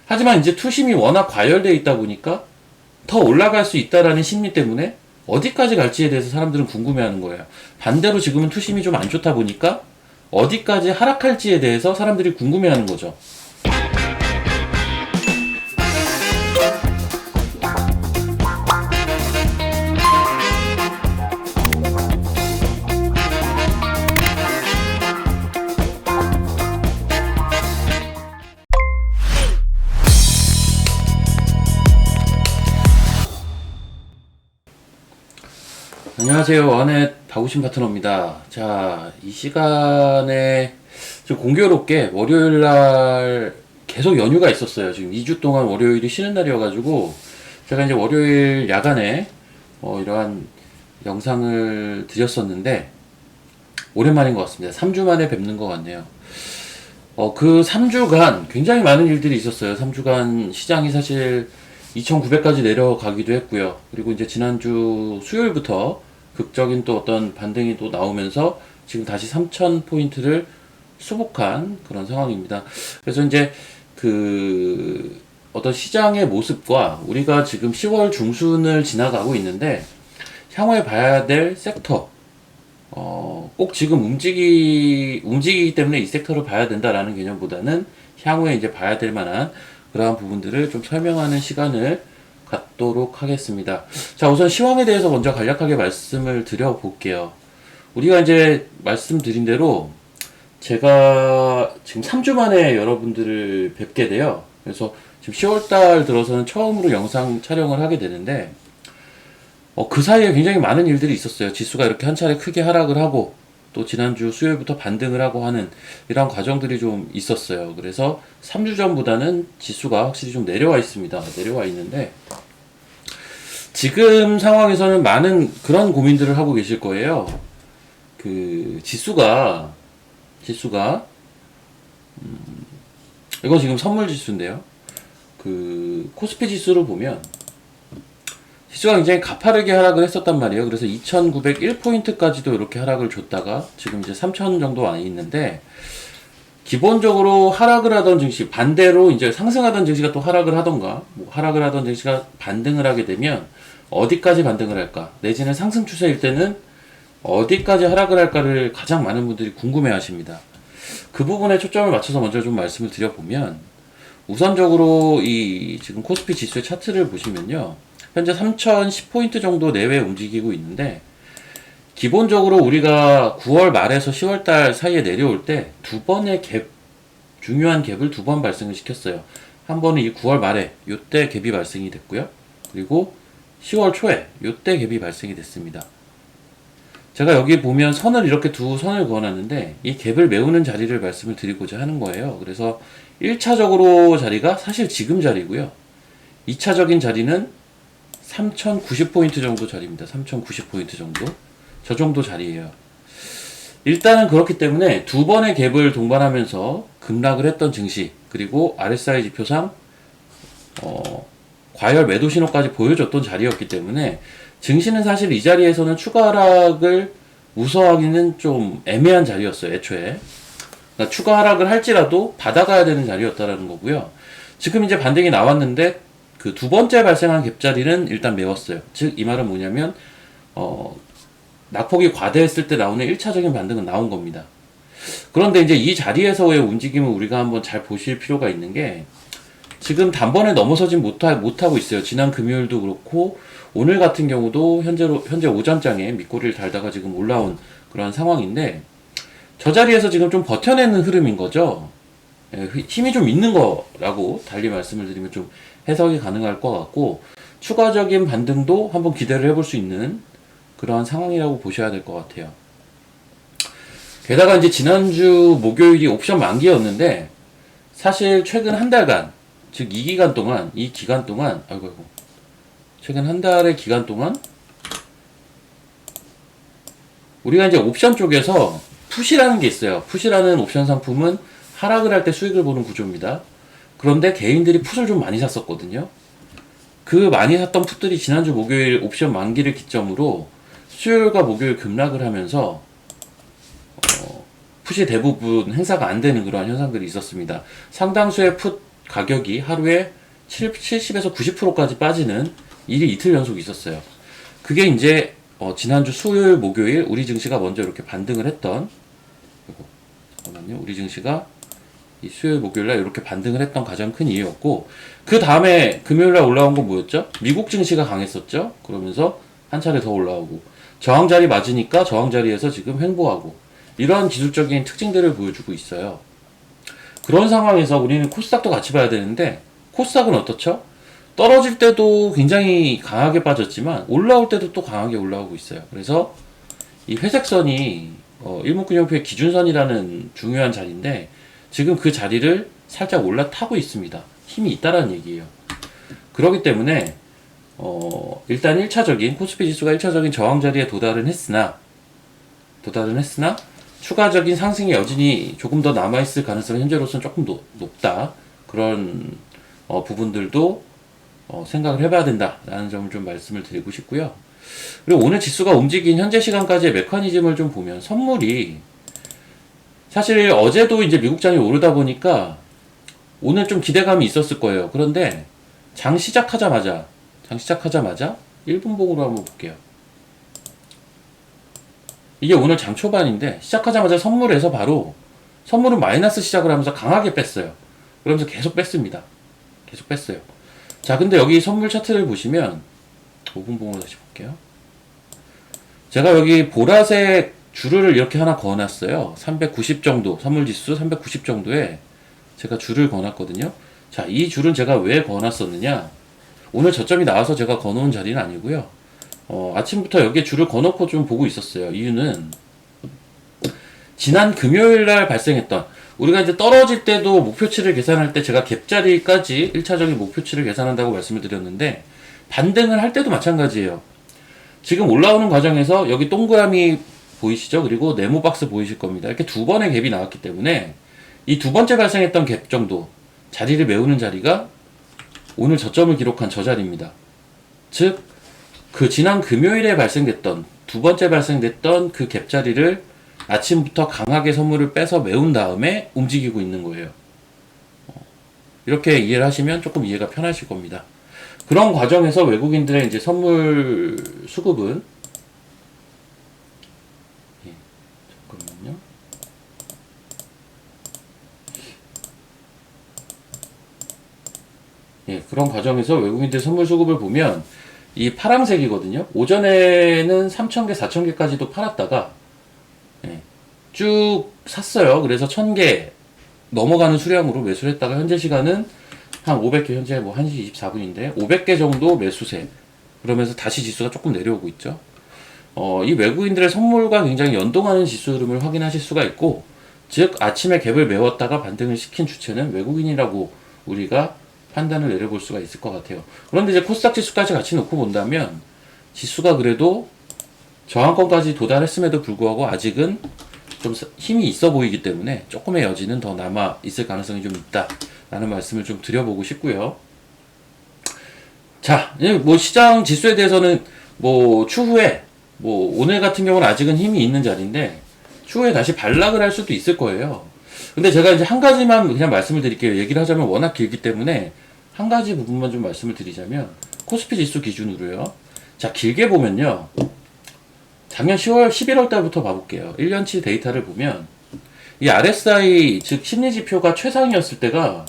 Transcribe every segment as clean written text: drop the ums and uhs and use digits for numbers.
하지만 이제 투심이 워낙 과열되어 있다 보니까 더 올라갈 수 있다라는 심리 때문에 어디까지 갈지에 대해서 사람들은 궁금해하는 거예요. 반대로 지금은 투심이 좀 안 좋다 보니까 어디까지 하락할지에 대해서 사람들이 궁금해하는 거죠. 안녕하세요. 원의 박우신 파트너입니다. 자, 이 시간에 좀 공교롭게 월요일날 계속 연휴가 있었어요. 지금 2주 동안 월요일이 쉬는 날이어가지고 제가 이제 월요일 야간에 이러한 영상을 드렸었는데 오랜만인 것 같습니다. 3주 만에 뵙는 것 같네요. 그 3주간 굉장히 많은 일들이 있었어요. 3주간 시장이 사실 2,900까지 내려가기도 했고요. 그리고 이제 지난주 수요일부터 극적인 또 어떤 반등이 또 나오면서 지금 다시 3,000포인트를 수복한 그런 상황입니다. 그래서 이제 그 어떤 시장의 모습과 우리가 지금 10월 중순을 지나가고 있는데 향후에 봐야 될 섹터, 꼭 지금 움직이기 때문에 이 섹터를 봐야 된다라는 개념보다는 향후에 이제 봐야 될 만한 그러한 부분들을 좀 설명하는 시간을 갖도록 하겠습니다. 자, 우선 시황에 대해서 먼저 간략하게 말씀을 드려볼게요. 우리가 이제 말씀드린 대로 제가 지금 3주 만에 여러분들을 뵙게 돼요. 그래서 지금 10월달 들어서는 처음으로 영상 촬영을 하게 되는데 그 사이에 굉장히 많은 일들이 있었어요. 지수가 이렇게 한 차례 크게 하락을 하고 또 지난주 수요일부터 반등을 하고 하는 이런 과정들이 좀 있었어요. 그래서 3주 전보다는 지수가 확실히 좀 내려와 있습니다. 내려와 있는데 지금 상황에서는 많은 그런 고민들을 하고 계실 거예요. 그 지수가 이거 지금 선물 지수인데요. 그 코스피 지수를 보면 지수가 굉장히 가파르게 하락을 했었단 말이에요. 그래서 2,901포인트까지도 이렇게 하락을 줬다가 지금 이제 3,000 정도 와 있는데 기본적으로 하락을 하던 증시 반대로 이제 상승하던 증시가 또 하락을 하던가 하락을 하던 증시가 반등을 하게 되면 어디까지 반등을 할까 내지는 상승 추세일 때는 어디까지 하락을 할까를 가장 많은 분들이 궁금해 하십니다. 그 부분에 초점을 맞춰서 먼저 좀 말씀을 드려보면 우선적으로 이 지금 코스피 지수의 차트를 보시면요. 현재 3,010포인트 정도 내외 움직이고 있는데 기본적으로 우리가 9월 말에서 10월 달 사이에 내려올 때 두 번의 갭, 중요한 갭을 두 번 발생을 시켰어요. 한 번은 이 9월 말에 요때 갭이 발생이 됐고요. 그리고 10월 초에 요때 갭이 발생이 됐습니다. 제가 여기 보면 선을 이렇게 두 선을 그어놨는데 이 갭을 메우는 자리를 말씀을 드리고자 하는 거예요. 그래서 1차적으로 자리가 사실 지금 자리고요. 2차적인 자리는 3,090포인트 정도 자리입니다. 3,090포인트 정도. 저 정도 자리예요. 일단은 그렇기 때문에 두 번의 갭을 동반하면서 급락을 했던 증시, 그리고 RSI 지표상 과열 매도 신호까지 보여줬던 자리였기 때문에 증시는 사실 이 자리에서는 추가 하락을 무서워하기는 좀 애매한 자리였어요. 애초에. 그러니까 추가 하락을 할지라도 받아가야 되는 자리였다라는 거고요. 지금 이제 반등이 나왔는데 그 두 번째 발생한 갭자리는 일단 메웠어요. 즉 이 말은 뭐냐면 낙폭이 과대했을 때 나오는 1차적인 반등은 나온 겁니다. 그런데 이제 이 자리에서의 움직임을 우리가 한번 잘 보실 필요가 있는 게 지금 단번에 넘어서진 못하고 있어요. 지난 금요일도 그렇고 오늘 같은 경우도 현재 오전장에 밑꼬리를 달다가 지금 올라온 그런 상황인데 저 자리에서 지금 좀 버텨내는 흐름인 거죠. 힘이 좀 있는 거라고 달리 말씀을 드리면 좀 해석이 가능할 것 같고 추가적인 반등도 한번 기대를 해볼 수 있는 그러한 상황이라고 보셔야 될 것 같아요. 게다가 이제 지난주 목요일이 옵션 만기였는데 사실 최근 한 달간 즉 이 기간 동안 최근 한 달의 기간 동안 우리가 이제 옵션 쪽에서 풋이라는 게 있어요. 풋이라는 옵션 상품은 하락을 할 때 수익을 보는 구조입니다. 그런데 개인들이 풋을 좀 많이 샀었거든요. 그 많이 샀던 풋들이 지난주 목요일 옵션 만기를 기점으로 수요일과 목요일 급락을 하면서 풋이 대부분 행사가 안 되는 그러한 현상들이 있었습니다. 상당수의 풋 가격이 하루에 70에서 90%까지 빠지는 일이 이틀 연속 있었어요. 그게 이제 지난주 수요일, 목요일 우리 증시가 먼저 이렇게 반등을 했던, 잠깐만요. 우리 증시가 이 수요일, 목요일날 이렇게 반등을 했던 가장 큰 이유였고, 그 다음에 금요일날 올라온 건 뭐였죠? 미국 증시가 강했었죠? 그러면서 한 차례 더 올라오고, 저항자리 맞으니까 저항자리에서 지금 횡보하고, 이러한 기술적인 특징들을 보여주고 있어요. 그런 상황에서 우리는 코스닥도 같이 봐야 되는데, 코스닥은 어떻죠? 떨어질 때도 굉장히 강하게 빠졌지만 올라올 때도 또 강하게 올라오고 있어요. 그래서 이 회색선이 일목균형표의 기준선이라는 중요한 자리인데 지금 그 자리를 살짝 올라타고 있습니다. 힘이 있다라는 얘기예요. 그렇기 때문에 일단 1차적인 코스피 지수가 1차적인 저항 자리에 도달은 했으나 추가적인 상승의 여진이 조금 더 남아있을 가능성이 현재로서는 조금 높다. 그런 부분들도 생각을 해봐야 된다라는 점을 좀 말씀을 드리고 싶고요. 그리고 오늘 지수가 움직인 현재 시간까지의 메커니즘을 좀 보면 선물이 사실 어제도 이제 미국장이 오르다 보니까 오늘 좀 기대감이 있었을 거예요. 그런데 장 시작하자마자 1분봉으로 한번 볼게요. 이게 오늘 장 초반인데 시작하자마자 선물에서 바로 선물은 마이너스 시작을 하면서 강하게 뺐어요. 그러면서 계속 뺐습니다. 계속 뺐어요. 자, 근데 여기 선물 차트를 보시면 5분봉으로 다시 볼게요. 제가 여기 보라색 줄을 이렇게 하나 그어놨어요. 390 정도, 선물지수 390 정도에 제가 줄을 그어놨거든요. 자, 이 줄은 제가 왜 그어놨었느냐? 오늘 저점이 나와서 제가 그어놓은 자리는 아니고요. 아침부터 여기에 줄을 그어놓고 좀 보고 있었어요. 이유는 지난 금요일날 발생했던 우리가 이제 떨어질 때도 목표치를 계산할 때 제가 갭자리까지 1차적인 목표치를 계산한다고 말씀을 드렸는데 반등을 할 때도 마찬가지예요. 지금 올라오는 과정에서 여기 동그라미 보이시죠? 그리고 네모 박스 보이실 겁니다. 이렇게 두 번의 갭이 나왔기 때문에 이 두 번째 발생했던 갭 정도 자리를 메우는 자리가 오늘 저점을 기록한 저 자리입니다. 즉, 그 지난 금요일에 발생됐던 두 번째 발생됐던 그 갭 자리를 아침부터 강하게 선물을 빼서 메운 다음에 움직이고 있는 거예요. 이렇게 이해를 하시면 조금 이해가 편하실 겁니다. 그런 과정에서 외국인들의 이제 선물 수급은 잠깐만요. 그런 과정에서 외국인들 선물 수급을 보면 이 파란색이거든요. 오전에는 3,000개, 4,000개까지도 팔았다가 쭉 샀어요. 그래서 1,000개 넘어가는 수량으로 매수를 했다가 현재 시간은 한 500개, 현재 뭐 1시 24분인데 500개 정도 매수세. 그러면서 다시 지수가 조금 내려오고 있죠. 이 외국인들의 선물과 굉장히 연동하는 지수 흐름을 확인하실 수가 있고, 즉 아침에 갭을 메웠다가 반등을 시킨 주체는 외국인이라고 우리가 판단을 내려볼 수가 있을 것 같아요. 그런데 이제 코스닥 지수까지 같이 놓고 본다면 지수가 그래도 저항권까지 도달했음에도 불구하고 아직은 좀 힘이 있어 보이기 때문에 조금의 여지는 더 남아 있을 가능성이 좀 있다라는 말씀을 좀 드려보고 싶고요. 자, 뭐 시장 지수에 대해서는 뭐 추후에 뭐 오늘 같은 경우는 아직은 힘이 있는 자리인데 추후에 다시 반락을 할 수도 있을 거예요. 근데 제가 이제 한 가지만 그냥 말씀을 드릴게요. 얘기를 하자면 워낙 길기 때문에 한 가지 부분만 좀 말씀을 드리자면 코스피 지수 기준으로요. 자, 길게 보면요. 작년 10월, 11월 달부터 봐볼게요. 1년치 데이터를 보면 이 RSI, 즉 심리지표가 최상이었을 때가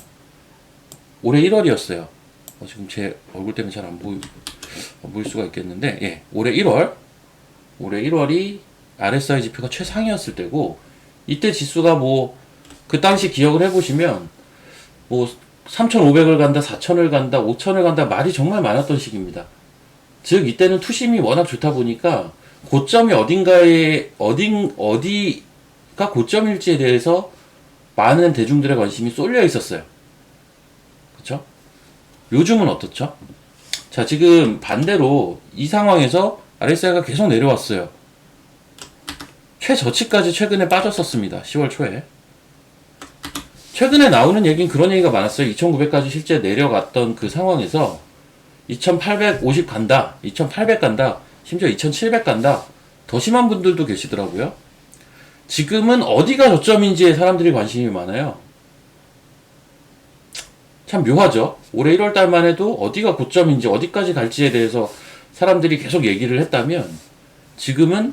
올해 1월이었어요. 지금 제 얼굴 때문에 잘 안 보일 수가 있겠는데, 올해 1월이 RSI 지표가 최상이었을 때고, 이때 지수가 뭐 그 당시 기억을 해보시면 뭐 3,500을 간다, 4,000을 간다, 5,000을 간다 말이 정말 많았던 시기입니다. 즉 이때는 투심이 워낙 좋다 보니까 고점이 어디가 고점일지에 대해서 많은 대중들의 관심이 쏠려 있었어요. 그쵸? 요즘은 어떻죠? 자, 지금 반대로 이 상황에서 RSI가 계속 내려왔어요. 최저치까지 최근에 빠졌었습니다. 10월 초에. 최근에 나오는 얘기는 그런 얘기가 많았어요. 2,900까지 실제 내려갔던 그 상황에서 2,850 간다, 2,800 간다, 심지어 2,700 간다. 더 심한 분들도 계시더라고요. 지금은 어디가 저점인지에 사람들이 관심이 많아요. 참 묘하죠. 올해 1월 달만 해도 어디가 고점인지 어디까지 갈지에 대해서 사람들이 계속 얘기를 했다면 지금은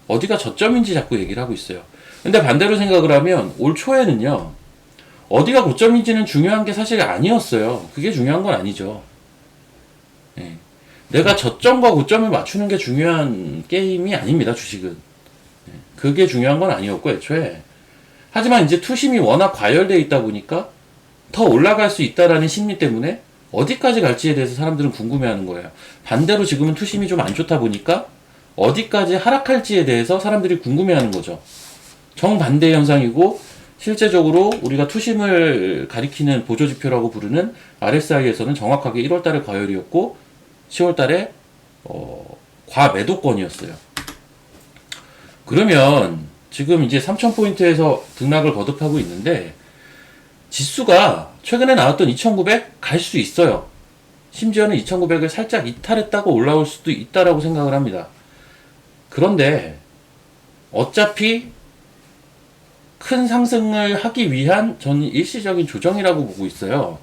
어디가 저점인지 자꾸 얘기를 하고 있어요. 근데 반대로 생각을 하면 올 초에는요, 어디가 고점인지는 중요한 게 사실 아니었어요. 그게 중요한 건 아니죠. 예. 내가 저점과 고점을 맞추는 게 중요한 게임이 아닙니다, 주식은. 예. 그게 중요한 건 아니었고, 애초에. 하지만 이제 투심이 워낙 과열되어 있다 보니까 더 올라갈 수 있다라는 심리 때문에 어디까지 갈지에 대해서 사람들은 궁금해하는 거예요. 반대로 지금은 투심이 좀 안 좋다 보니까 어디까지 하락할지에 대해서 사람들이 궁금해하는 거죠. 정반대 현상이고, 실제적으로 우리가 투심을 가리키는 보조지표라고 부르는 RSI에서는 정확하게 1월달에 과열이었고 10월달에 과매도권이었어요. 그러면 지금 이제 3000포인트에서 등락을 거듭하고 있는데 지수가 최근에 나왔던 2900 갈 수 있어요. 심지어는 2900을 살짝 이탈했다고 올라올 수도 있다라고 생각을 합니다. 그런데 어차피 큰 상승을 하기 위한 저는 일시적인 조정이라고 보고 있어요.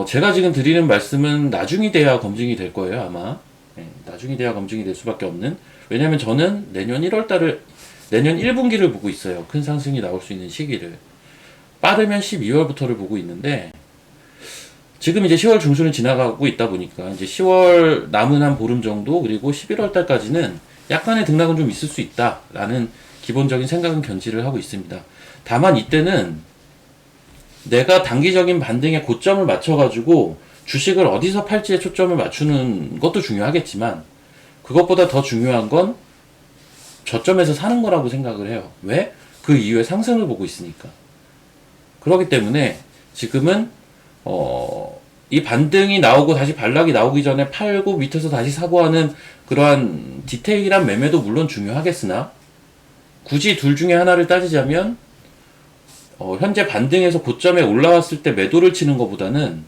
제가 지금 드리는 말씀은 나중이 돼야 검증이 될 거예요, 아마. 네, 나중이 돼야 검증이 될 수밖에 없는. 왜냐면 저는 내년 1월달을, 내년 1분기를 보고 있어요. 큰 상승이 나올 수 있는 시기를. 빠르면 12월부터를 보고 있는데, 지금 이제 10월 중순을 지나가고 있다 보니까, 이제 10월 남은 한 보름 정도, 그리고 11월달까지는 약간의 등락은 좀 있을 수 있다라는 기본적인 생각은 견지를 하고 있습니다. 다만 이때는 내가 단기적인 반등의 고점을 맞춰가지고 주식을 어디서 팔지에 초점을 맞추는 것도 중요하겠지만 그것보다 더 중요한 건 저점에서 사는 거라고 생각을 해요. 왜? 그 이후에 상승을 보고 있으니까. 그렇기 때문에 지금은 이 반등이 나오고 다시 반락이 나오기 전에 팔고 밑에서 다시 사고 하는 그러한 디테일한 매매도 물론 중요하겠으나 굳이 둘 중에 하나를 따지자면 현재 반등에서 고점에 올라왔을 때 매도를 치는 것보다는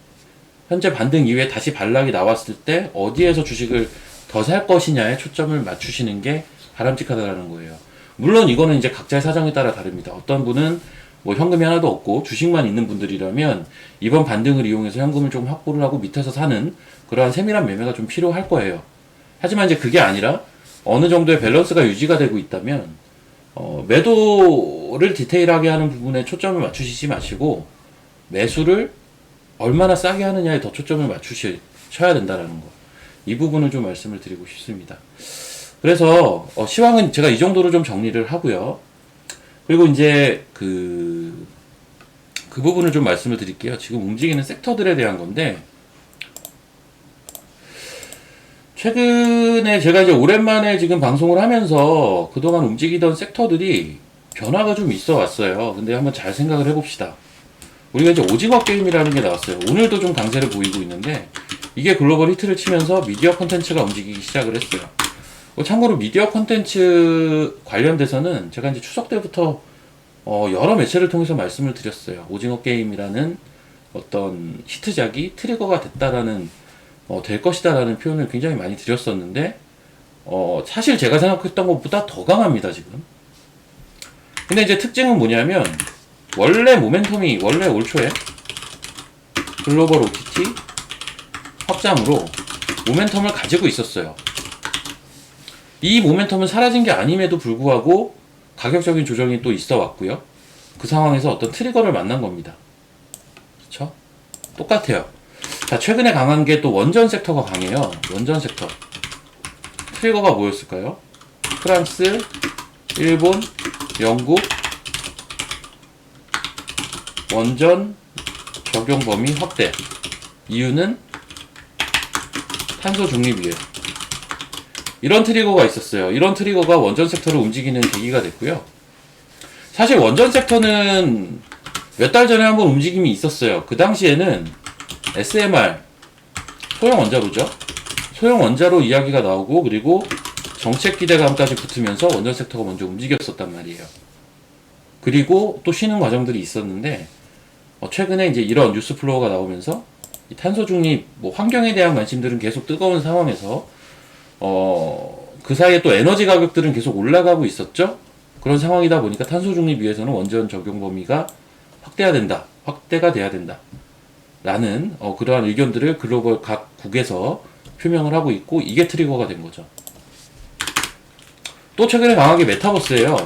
현재 반등 이후에 다시 반락이 나왔을 때 어디에서 주식을 더 살 것이냐에 초점을 맞추시는 게 바람직하다는 거예요. 물론 이거는 이제 각자의 사정에 따라 다릅니다. 어떤 분은 뭐 현금이 하나도 없고 주식만 있는 분들이라면 이번 반등을 이용해서 현금을 좀 확보를 하고 밑에서 사는 그러한 세밀한 매매가 좀 필요할 거예요. 하지만 이제 그게 아니라 어느 정도의 밸런스가 유지가 되고 있다면 매도를 디테일하게 하는 부분에 초점을 맞추시지 마시고 매수를 얼마나 싸게 하느냐에 더 초점을 맞추셔야 된다는 거. 이 부분을 좀 말씀을 드리고 싶습니다. 그래서 시황은 제가 이 정도로 좀 정리를 하고요. 그리고 이제 그 부분을 좀 말씀을 드릴게요. 지금 움직이는 섹터들에 대한 건데 최근에 제가 이제 오랜만에 지금 방송을 하면서 그동안 움직이던 섹터들이 변화가 좀 있어 왔어요. 근데 한번 잘 생각을 해봅시다. 우리가 이제 오징어 게임이라는 게 나왔어요. 오늘도 좀 강세를 보이고 있는데 이게 글로벌 히트를 치면서 미디어 콘텐츠가 움직이기 시작을 했어요. 참고로 미디어 콘텐츠 관련돼서는 제가 이제 추석 때부터 여러 매체를 통해서 말씀을 드렸어요. 오징어 게임이라는 어떤 히트작이 트리거가 됐다라는 될 것이다라는 표현을 굉장히 많이 드렸었는데 사실 제가 생각했던 것보다 더 강합니다 지금. 근데 이제 특징은 뭐냐면 원래 모멘텀이 원래 올 초에 글로벌 OTT 확장으로 모멘텀을 가지고 있었어요. 이 모멘텀은 사라진 게 아님에도 불구하고 가격적인 조정이 또 있어 왔고요. 그 상황에서 어떤 트리거를 만난 겁니다. 그쵸? 똑같아요. 자, 최근에 강한 게 또 원전 섹터가 강해요. 원전 섹터. 트리거가 뭐였을까요? 프랑스, 일본, 영국, 원전 적용 범위 확대. 이유는 탄소 중립이에요. 이런 트리거가 있었어요. 이런 트리거가 원전 섹터를 움직이는 계기가 됐고요. 사실 원전 섹터는 몇 달 전에 한번 움직임이 있었어요. 그 당시에는 SMR, 소형 원자로죠. 소형 원자로 이야기가 나오고 그리고 정책 기대감까지 붙으면서 원전 섹터가 먼저 움직였었단 말이에요. 그리고 또 쉬는 과정들이 있었는데 최근에 이제 이런 뉴스 플로어가 나오면서 이 탄소 중립, 뭐 환경에 대한 관심들은 계속 뜨거운 상황에서 그 사이에 또 에너지 가격들은 계속 올라가고 있었죠. 그런 상황이다 보니까 탄소 중립 위해서는 원전 적용 범위가 확대해야 된다. 확대가 돼야 된다. 라는 그러한 의견들을 글로벌 각국에서 표명을 하고 있고, 이게 트리거가 된 거죠. 또 최근에 강하게 메타버스예요.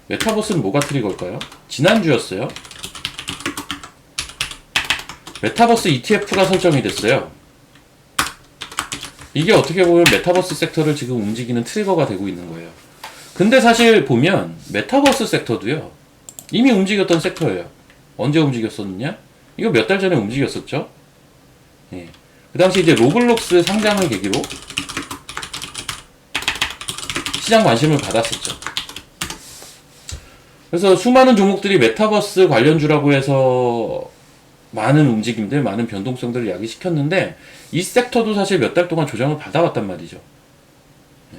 메타버스는 뭐가 트리거일까요? 지난주였어요. 메타버스 ETF가 설정이 됐어요. 이게 어떻게 보면 메타버스 섹터를 지금 움직이는 트리거가 되고 있는 거예요. 근데 사실 보면 메타버스 섹터도요, 이미 움직였던 섹터예요. 언제 움직였었느냐? 이거 몇 달 전에 움직였었죠. 예. 그 당시 이제 로블록스 상장을 계기로 시장 관심을 받았었죠. 그래서 수많은 종목들이 메타버스 관련주라고 해서 많은 움직임들, 많은 변동성들을 야기시켰는데, 이 섹터도 사실 몇 달 동안 조정을 받아왔단 말이죠. 예.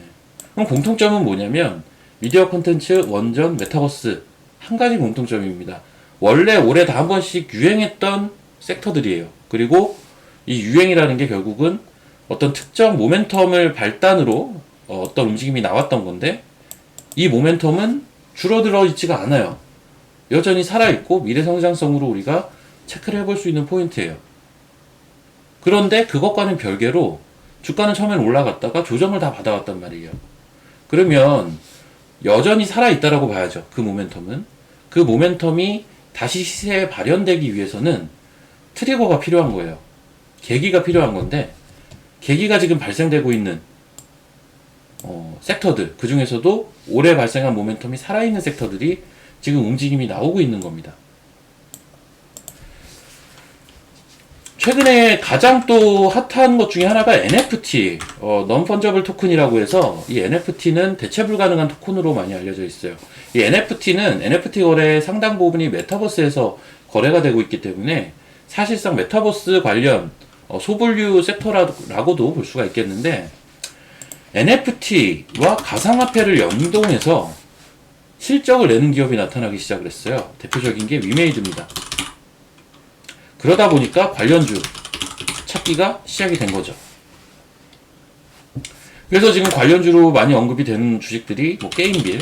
그럼 공통점은 뭐냐면, 미디어 콘텐츠, 원전, 메타버스, 한 가지 공통점입니다. 원래 올해 다 한 번씩 유행했던 섹터들이에요. 그리고 이 유행이라는 게 결국은 어떤 특정 모멘텀을 발단으로 어떤 움직임이 나왔던 건데, 이 모멘텀은 줄어들어 있지가 않아요. 여전히 살아있고 미래 성장성으로 우리가 체크를 해볼 수 있는 포인트예요. 그런데 그것과는 별개로 주가는 처음엔 올라갔다가 조정을 다 받아왔단 말이에요. 그러면 여전히 살아있다라고 봐야죠. 그 모멘텀은. 그 모멘텀이 다시 시세에 발현되기 위해서는 트리거가 필요한 거예요. 계기가 필요한 건데, 계기가 지금 발생되고 있는 섹터들, 그 중에서도 올해 발생한 모멘텀이 살아있는 섹터들이 지금 움직임이 나오고 있는 겁니다. 최근에 가장 또 핫한 것 중에 하나가 NFT, non-fungible 토큰이라고 해서, 이 NFT는 대체 불가능한 토큰으로 많이 알려져 있어요. 이 NFT는 NFT 거래의 상당 부분이 메타버스에서 거래가 되고 있기 때문에 사실상 메타버스 관련 소분류 섹터라고도 볼 수가 있겠는데, NFT와 가상화폐를 연동해서 실적을 내는 기업이 나타나기 시작을 했어요. 대표적인 게 위메이드입니다. 그러다 보니까 관련주 찾기가 시작이 된 거죠. 그래서 지금 관련주로 많이 언급이 되는 주식들이 뭐 게임빌,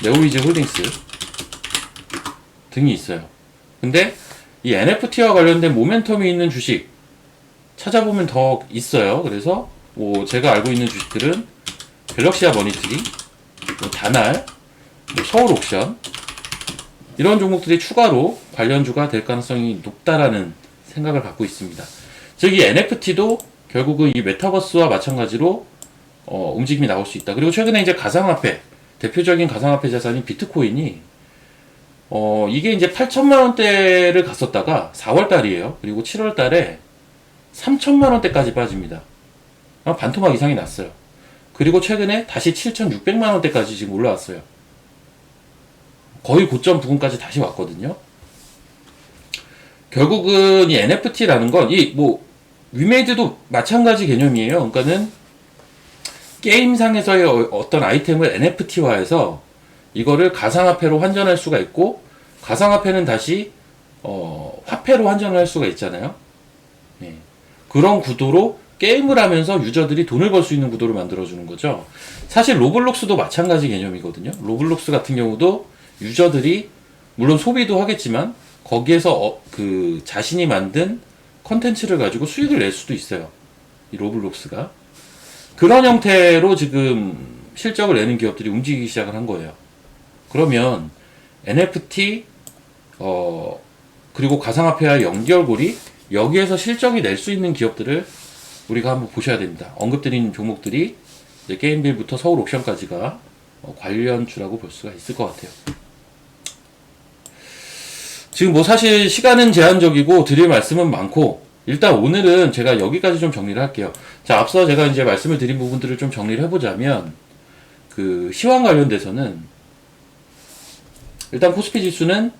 네오위즈 홀딩스 등이 있어요. 근데 이 NFT와 관련된 모멘텀이 있는 주식 찾아보면 더 있어요. 그래서 뭐 제가 알고 있는 주식들은 갤럭시아 머니트리, 뭐 다날, 뭐 서울옥션, 이런 종목들이 추가로 관련주가 될 가능성이 높다라는 생각을 갖고 있습니다. 즉 이 NFT도 결국은 이 메타버스와 마찬가지로 움직임이 나올 수 있다. 그리고 최근에 이제 가상화폐, 대표적인 가상화폐 자산인 비트코인이 이게 이제 8천만 원대를 갔었다가 4월 달이에요. 그리고 7월 달에 3천만 원대까지 빠집니다. 반토막 이상이 났어요. 그리고 최근에 다시 7,600만 원대까지 지금 올라왔어요. 거의 고점 부근까지 다시 왔거든요. 결국은 이 NFT라는 건 위메이드도 마찬가지 개념이에요. 그러니까는 게임상에서의 어떤 아이템을 NFT화해서 이거를 가상화폐로 환전할 수가 있고, 가상화폐는 다시 화폐로 환전을 할 수가 있잖아요. 네. 그런 구도로 게임을 하면서 유저들이 돈을 벌 수 있는 구도를 만들어주는 거죠. 사실 로블록스도 마찬가지 개념이거든요. 로블록스 같은 경우도 유저들이 물론 소비도 하겠지만 거기에서 그 자신이 만든 컨텐츠를 가지고 수익을 낼 수도 있어요. 이 로블록스가. 그런 형태로 지금 실적을 내는 기업들이 움직이기 시작을 한 거예요. 그러면 NFT 그리고 가상화폐와의 연결고리, 여기에서 실적이 낼 수 있는 기업들을 우리가 한번 보셔야 됩니다. 언급드린 종목들이 이제 게임빌부터 서울옥션까지가 관련주라고 볼 수가 있을 것 같아요. 지금 뭐 사실 시간은 제한적이고 드릴 말씀은 많고, 일단 오늘은 제가 여기까지 좀 정리를 할게요. 자, 앞서 제가 이제 말씀을 드린 부분들을 좀 정리를 해보자면, 그 시황 관련돼서는 일단 코스피 지수는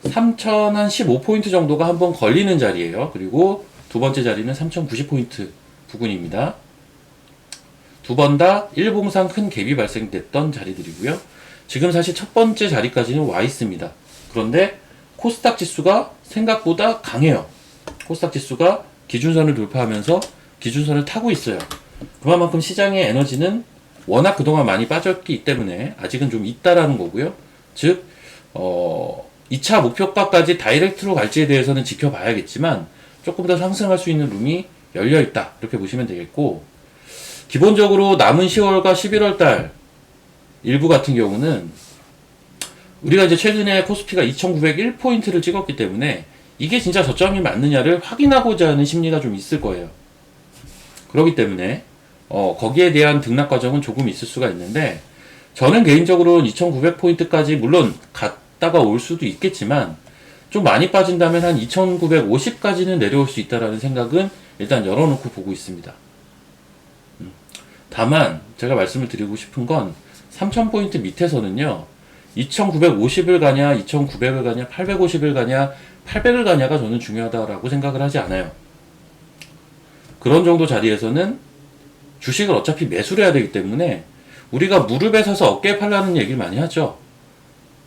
3,015포인트 정도가 한번 걸리는 자리예요. 그리고 두 번째 자리는 3,090포인트 부근입니다. 두 번 다 일봉상 큰 갭이 발생됐던 자리들이고요. 지금 사실 첫 번째 자리까지는 와 있습니다. 그런데 코스닥 지수가 생각보다 강해요. 코스닥 지수가 기준선을 돌파하면서 기준선을 타고 있어요. 그만큼 시장의 에너지는 워낙 그동안 많이 빠졌기 때문에 아직은 좀 있다라는 거고요. 즉, 2차 목표가까지 다이렉트로 갈지에 대해서는 지켜봐야겠지만 조금 더 상승할 수 있는 룸이 열려있다 이렇게 보시면 되겠고, 기본적으로 남은 10월과 11월 달 일부 같은 경우는 우리가 이제 최근에 코스피가 2901포인트를 찍었기 때문에 이게 진짜 저점이 맞느냐를 확인하고자 하는 심리가 좀 있을 거예요. 그렇기 때문에 거기에 대한 등락 과정은 조금 있을 수가 있는데, 저는 개인적으로 2900포인트까지 물론 갔다가 올 수도 있겠지만 좀 많이 빠진다면 한 2950까지는 내려올 수 있다라는 생각은 일단 열어놓고 보고 있습니다. 다만 제가 말씀을 드리고 싶은 건 3000포인트 밑에서는요, 2950을 가냐 2900을 가냐 850을 가냐 800을 가냐가 저는 중요하다라고 생각을 하지 않아요. 그런 정도 자리에서는 주식을 어차피 매수를 해야 되기 때문에, 우리가 무릎에 서서 어깨에 팔라는 얘기를 많이 하죠.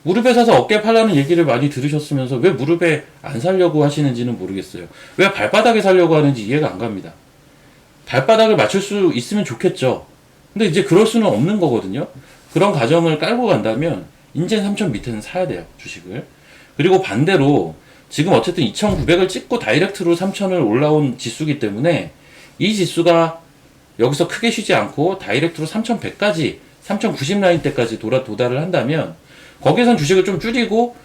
무릎에 서서 어깨에 팔라는 얘기를 많이 들으셨으면서 왜 무릎에 안 살려고 하시는지는 모르겠어요. 왜 발바닥에 살려고 하는지 이해가 안 갑니다. 발바닥을 맞출 수 있으면 좋겠죠. 근데 이제 그럴 수는 없는 거거든요. 그런 가정을 깔고 간다면 인제 3000 밑에는 사야 돼요, 주식을. 그리고 반대로 지금 어쨌든 2900을 찍고 다이렉트로 3000을 올라온 지수기 때문에 이 지수가 여기서 크게 쉬지 않고 다이렉트로 3100까지 3090 라인 때까지 도달을 한다면 거기에선 주식을 좀 줄이고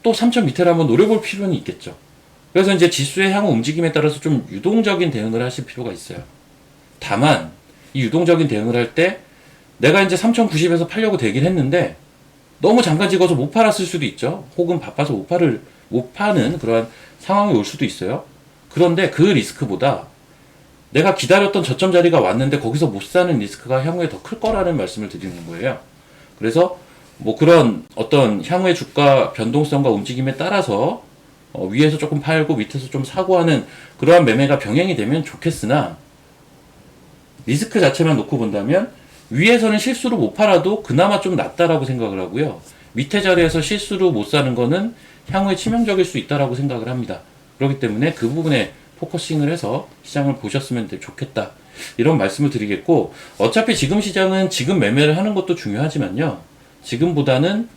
또 3000 밑에를 한번 노려볼 필요는 있겠죠. 그래서 이제 지수의 향후 움직임에 따라서 좀 유동적인 대응을 하실 필요가 있어요. 다만 이 유동적인 대응을 할 때 내가 이제 3090에서 팔려고 대긴 했는데 너무 잠깐 찍어서 못 팔았을 수도 있죠. 혹은 바빠서 못 파는 그러한 상황이 올 수도 있어요. 그런데 그 리스크보다 내가 기다렸던 저점 자리가 왔는데 거기서 못 사는 리스크가 향후에 더 클 거라는 말씀을 드리는 거예요. 그래서 뭐 그런 어떤 향후의 주가 변동성과 움직임에 따라서 위에서 조금 팔고 밑에서 좀 사고 하는 그러한 매매가 병행이 되면 좋겠으나, 리스크 자체만 놓고 본다면 위에서는 실수로 못 팔아도 그나마 좀 낫다라고 생각을 하고요. 밑에 자리에서 실수로 못 사는 거는 향후에 치명적일 수 있다라고 생각을 합니다. 그렇기 때문에 그 부분에 포커싱을 해서 시장을 보셨으면 좋겠다, 이런 말씀을 드리겠고, 어차피 지금 시장은 지금 매매를 하는 것도 중요하지만요, 지금보다는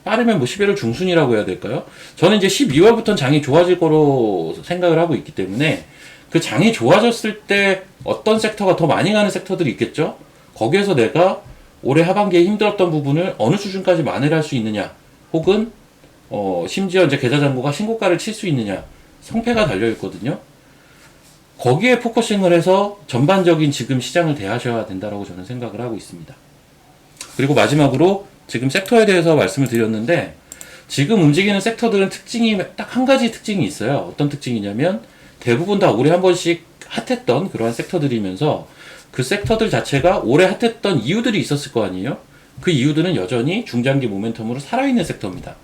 빠르면 뭐 11월 중순이라고 해야 될까요? 저는 이제 12월부터는 장이 좋아질 거로 생각을 하고 있기 때문에 그 장이 좋아졌을 때 어떤 섹터가 더 많이 가는 섹터들이 있겠죠? 거기에서 내가 올해 하반기에 힘들었던 부분을 어느 수준까지 만회를 할 수 있느냐, 혹은 심지어 이제 계좌잔고가 신고가를 칠 수 있느냐, 성패가 달려있거든요. 거기에 포커싱을 해서 전반적인 지금 시장을 대하셔야 된다고 저는 생각을 하고 있습니다. 그리고 마지막으로 지금 섹터에 대해서 말씀을 드렸는데, 지금 움직이는 섹터들은 특징이 딱 한 가지 특징이 있어요. 어떤 특징이냐면 대부분 다 올해 한 번씩 핫했던 그러한 섹터들이면서 그 섹터들 자체가 올해 핫했던 이유들이 있었을 거 아니에요? 그 이유들은 여전히 중장기 모멘텀으로 살아있는 섹터입니다.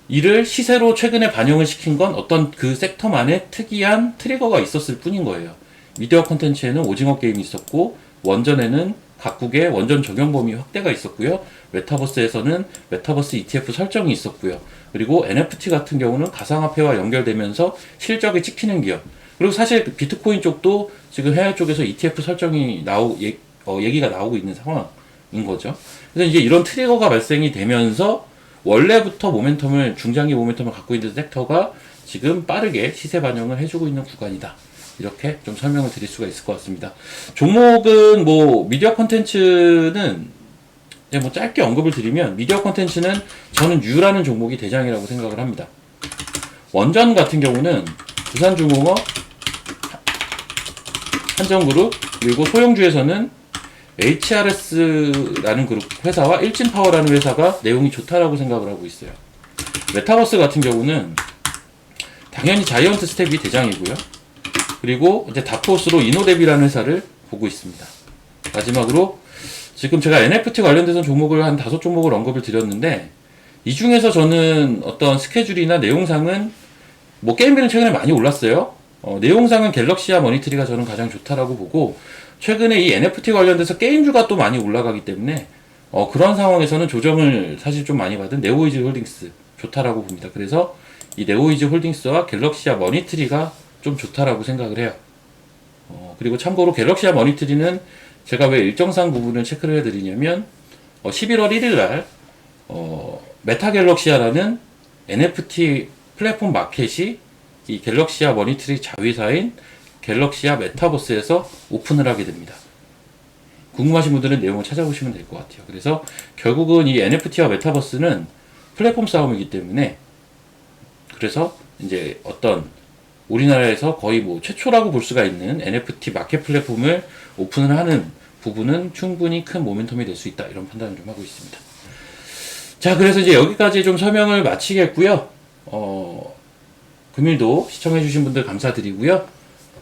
이를 시세로 최근에 반영을 시킨 건 어떤 그 섹터만의 특이한 트리거가 있었을 뿐인 거예요. 미디어 콘텐츠에는 오징어 게임이 있었고, 원전에는 각국의 원전 적용 범위 확대가 있었고요. 메타버스에서는 메타버스 ETF 설정이 있었고요. 그리고 NFT 같은 경우는 가상화폐와 연결되면서 실적이 찍히는 기업. 그리고 사실 비트코인 쪽도 지금 해외 쪽에서 ETF 설정이 얘기가 나오고 있는 상황인 거죠. 그래서 이제 이런 트리거가 발생이 되면서 원래부터 중장기 모멘텀을 갖고 있는 섹터가 지금 빠르게 시세 반영을 해주고 있는 구간이다, 이렇게 좀 설명을 드릴 수가 있을 것 같습니다. 종목은 뭐 미디어 콘텐츠는 뭐 짧게 언급을 드리면, 미디어 콘텐츠는 저는 U라는 종목이 대장이라고 생각을 합니다. 원전 같은 경우는 두산중공업, 한전그룹, 그리고 소형주에서는 HRS라는 그룹 회사와 일진파워라는 회사가 내용이 좋다라고 생각을 하고 있어요. 메타버스 같은 경우는 당연히 자이언트 스텝이 대장이고요. 그리고 이제 다프오스로 이노뎁이라는 회사를 보고 있습니다. 마지막으로 지금 제가 NFT 관련돼서 종목을 한 5종목을 언급을 드렸는데, 이 중에서 저는 어떤 스케줄이나 내용상은 뭐 게임비는 최근에 많이 올랐어요. 내용상은 갤럭시와 머니트리가 저는 가장 좋다라고 보고, 최근에 이 NFT 관련돼서 게임주가 또 많이 올라가기 때문에 그런 상황에서는 조정을 사실 좀 많이 받은 네오이즈 홀딩스 좋다라고 봅니다. 그래서 이 네오이즈 홀딩스와 갤럭시와 머니트리가 좀 좋다라고 생각을 해요. 그리고 참고로 갤럭시와 머니트리는 제가 왜 일정상 부분을 체크를 해드리냐면 11월 1일 날 메타갤럭시아라는 NFT 플랫폼 마켓이 이 갤럭시아 머니터리 자회사인 갤럭시아 메타버스에서 오픈을 하게 됩니다. 궁금하신 분들은 내용을 찾아보시면 될 것 같아요. 그래서 결국은 이 NFT와 메타버스는 플랫폼 싸움이기 때문에, 그래서 이제 어떤 우리나라에서 거의 뭐 최초라고 볼 수가 있는 NFT 마켓 플랫폼을 오픈을 하는 부분은 충분히 큰 모멘텀이 될 수 있다, 이런 판단을 좀 하고 있습니다. 자, 그래서 이제 여기까지 좀 설명을 마치겠고요. 금일도 시청해주신 분들 감사드리고요.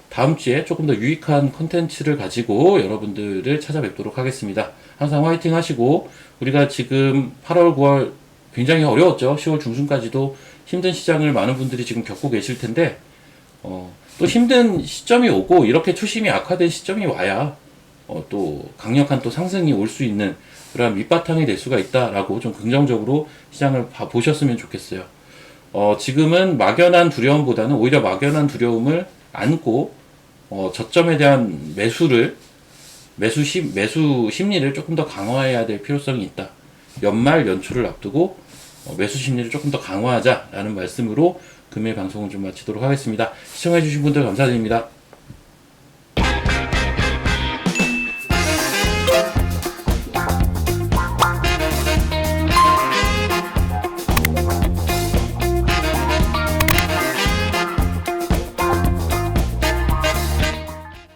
다음 주에 조금 더 유익한 컨텐츠를 가지고 여러분들을 찾아뵙도록 하겠습니다. 항상 화이팅 하시고, 우리가 지금 8월, 9월 굉장히 어려웠죠. 10월 중순까지도 힘든 시장을 많은 분들이 지금 겪고 계실 텐데, 또 힘든 시점이 오고, 이렇게 투심이 악화된 시점이 와야 또 강력한 또 상승이 올 수 있는 그런 밑바탕이 될 수가 있다라고 좀 긍정적으로 시장을 보셨으면 좋겠어요. 지금은 막연한 두려움보다는 오히려 막연한 두려움을 안고 저점에 대한 매수 심리를 조금 더 강화해야 될 필요성이 있다. 연말 연초를 앞두고 매수 심리를 조금 더 강화하자라는 말씀으로 금일 방송을 좀 마치도록 하겠습니다. 시청해주신 분들 감사드립니다.